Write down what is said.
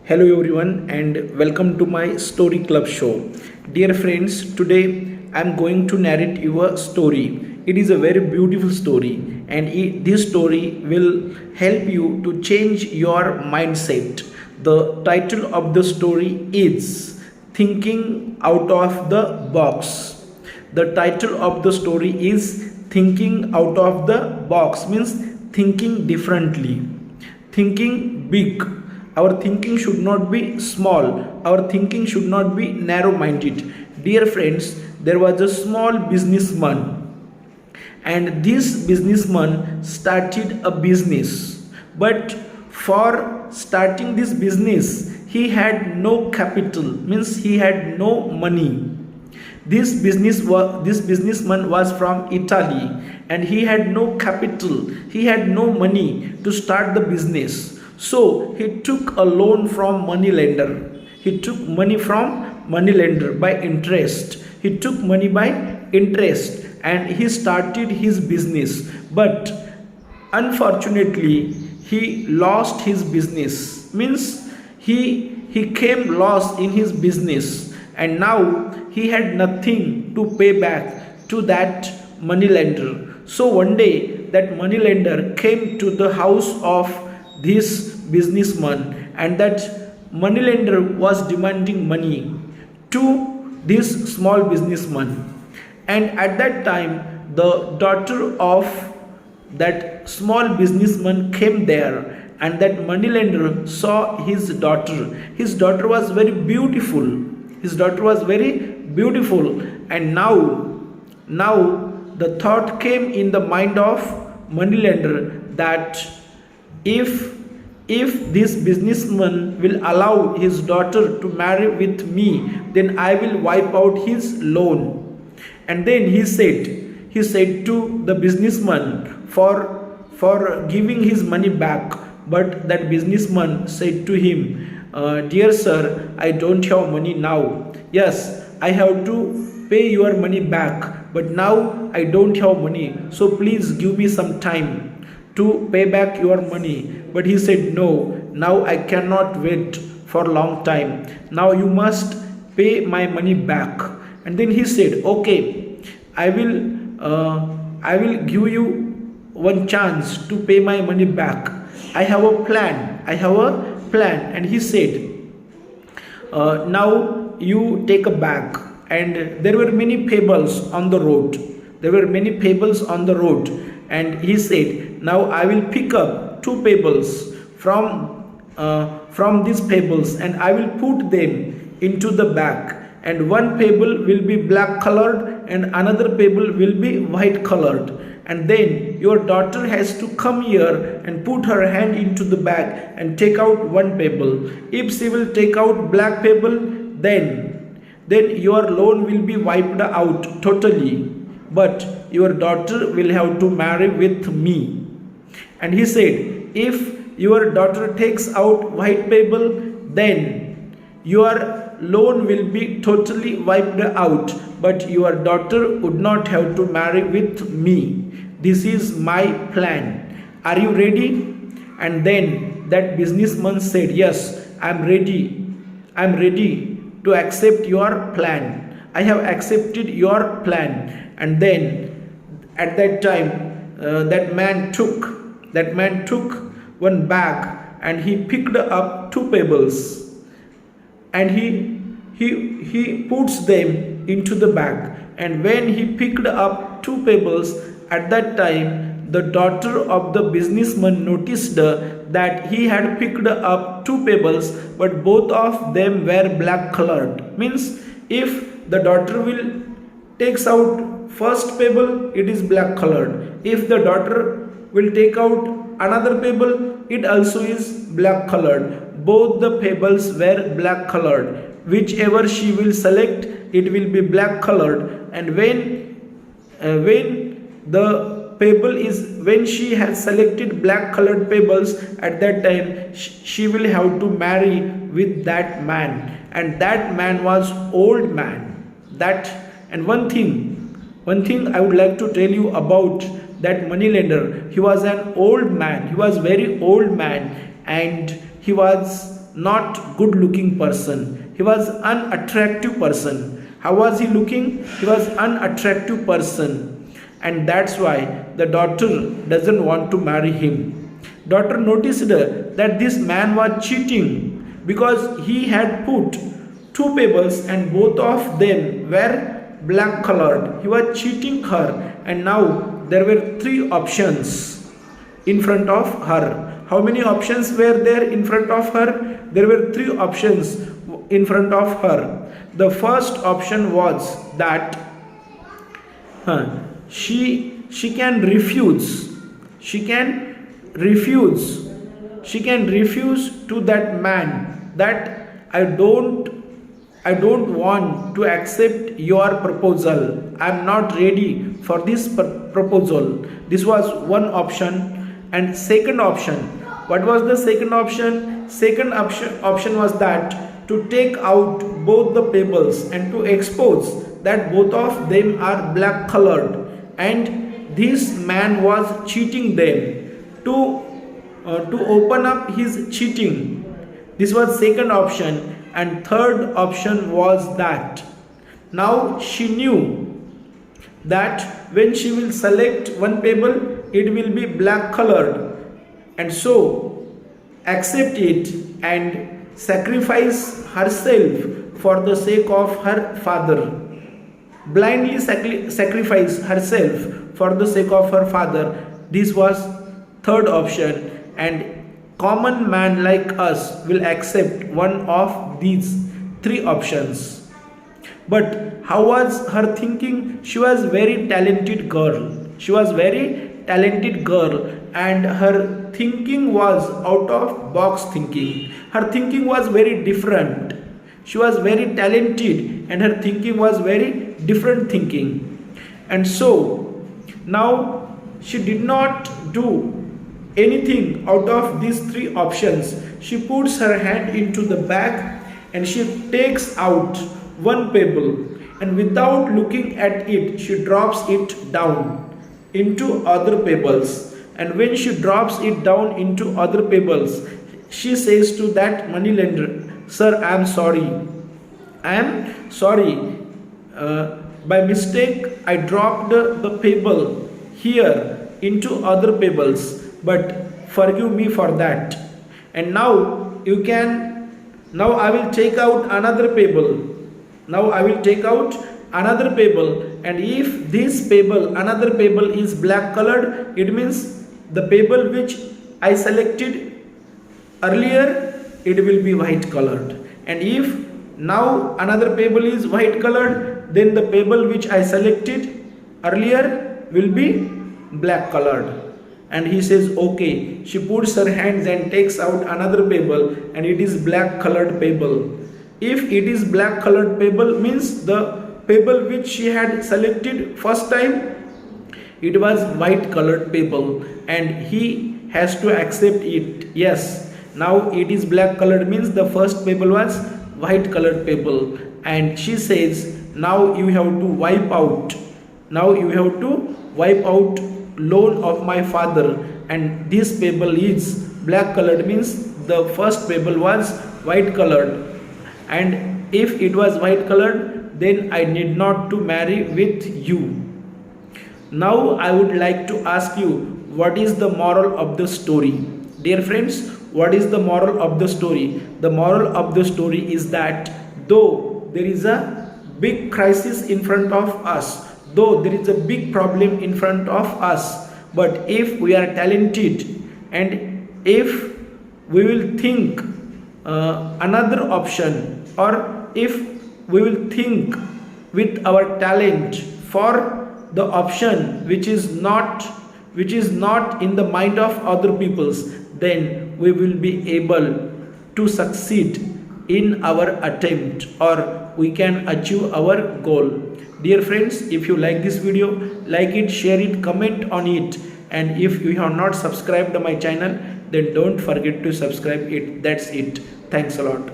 Hello everyone and welcome to my story club show. Dear friends, today I am going to narrate you a story. It is a very beautiful story and this story will help you to change your mindset. The title of the story is Thinking Out of the Box. The title of the story is Thinking Out of the Box means thinking differently, thinking big. Our thinking should not be small, our thinking should not be narrow minded. Dear friends, there was a small businessman, and this businessman started a business. But for starting this business, he had no capital, means he had no money. This businessman was from Italy and he had no capital, he had no money to start the business. So he took a loan from money lender. He took money from money lender by interest. He took money by interest and he started his business. But unfortunately, he lost his business. Means he came lost in his business, and now he had nothing to pay back to that money lender. So one day that money lender came to the house of this businessman, and that money lender was demanding money to this small businessman. And at that time the daughter of that small businessman came there, and that moneylender saw his daughter was very beautiful, and now the thought came in the mind of moneylender that if this businessman will allow his daughter to marry with me, then I will wipe out his loan. And then he said to the businessman for giving his money back. But that businessman said to him, dear sir, I don't have money now. Yes, I have to pay your money back, but now I don't have money, so please give me some time to pay back your money. But he said, no, now I cannot wait for a long time, now you must pay my money back. And then he said, okay, I will give you one chance to pay my money back. I have a plan. And he said, now you take a bag. And there were many pebbles on the road. And he said, now I will pick up two pebbles from these pebbles, and I will put them into the bag. And one pebble will be black colored and another pebble will be white colored. And then your daughter has to come here and put her hand into the bag and take out one pebble. If she will take out black pebble, then your loan will be wiped out totally. But your daughter will have to marry with me. And he said, if your daughter takes out white pebble, then your loan will be totally wiped out, but your daughter would not have to marry with me. This is my plan. Are you ready? And then that businessman said, yes, I'm ready to accept your plan. I have accepted your plan. And then at that time that man took one bag and he picked up two pebbles, and he puts them into the bag. And when he picked up two pebbles, at that time the daughter of the businessman noticed that he had picked up two pebbles, but both of them were black colored. Means if the daughter will takes out first pebble, it is black colored. If the daughter will take out another pebble, it also is black colored. Both the pebbles were black colored. Whichever she will select, it will be black colored. And when she has selected black colored pebbles, at that time she will have to marry with that man. And that man was old man. And one thing I would like to tell you about that moneylender. He was an old man. He was very old man, and he was not good looking person. He was unattractive person. How was he looking? He was unattractive person, and that's why the daughter doesn't want to marry him. Daughter noticed that this man was cheating because he had put two pebbles and both of them were black colored. He was cheating her, and now there were three options in front of her. How many options were there in front of her? There were three options in front of her. The first option was that she can refuse. She can refuse to that man that I don't want to accept your proposal. I am not ready for this proposal. This was one option. And second option, what was the second option? Second option was that to take out both the pebbles and to expose that both of them are black colored, and this man was cheating them to open up his cheating. This was second option. And third option was that now she knew that when she will select one pebble, it will be black colored, and so accept it and sacrifice herself for the sake of her father. Blindly sacrifice herself for the sake of her father. This was third option, and common man like us will accept one of these three options. But how was her thinking? She was very talented girl. She was very talented girl, and her thinking was out of box thinking. Her thinking was very different. She was very talented, and her thinking was very different thinking. And so now she did not do anything out of these three options. She puts her hand into the bag and she takes out one pebble, and without looking at it, she drops it down into other pebbles. And when she drops it down into other pebbles, she says to that moneylender, "Sir, I am sorry. I am sorry. By mistake, I dropped the pebble here into other pebbles, but forgive me for that. And now I will take out another pebble. Now I will take out another pebble, and if this pebble, another pebble is black colored, it means the pebble which I selected earlier, it will be white colored. And if now another pebble is white colored, then the pebble which I selected earlier will be black colored." And he says, "Okay." She puts her hands and takes out another pebble, and it is black colored pebble. If it is black colored pebble, means the pebble which she had selected first time, it was white colored pebble, and he has to accept it. Yes, now it is black colored, means the first pebble was white colored pebble. And she says, "Now you have to wipe out. Now you have to wipe out loan of my father, and this pebble is black colored, means the first pebble was white colored, and if it was white colored, then I need not to marry with you." Now I would like to ask you, what is the moral of the story? Dear friends, what is the moral of the story? The moral of the story is that though there is a big crisis in front of us, though there is a big problem in front of us, but if we are talented, and if we will think another option, or if we will think with our talent for the option which is not in the mind of other people's, then we will be able to succeed in our attempt, or we can achieve our goal. Dear friends, if you like this video, like it, share it, comment on it, and if you have not subscribed to my channel, then don't forget to subscribe it. That's it. Thanks a lot.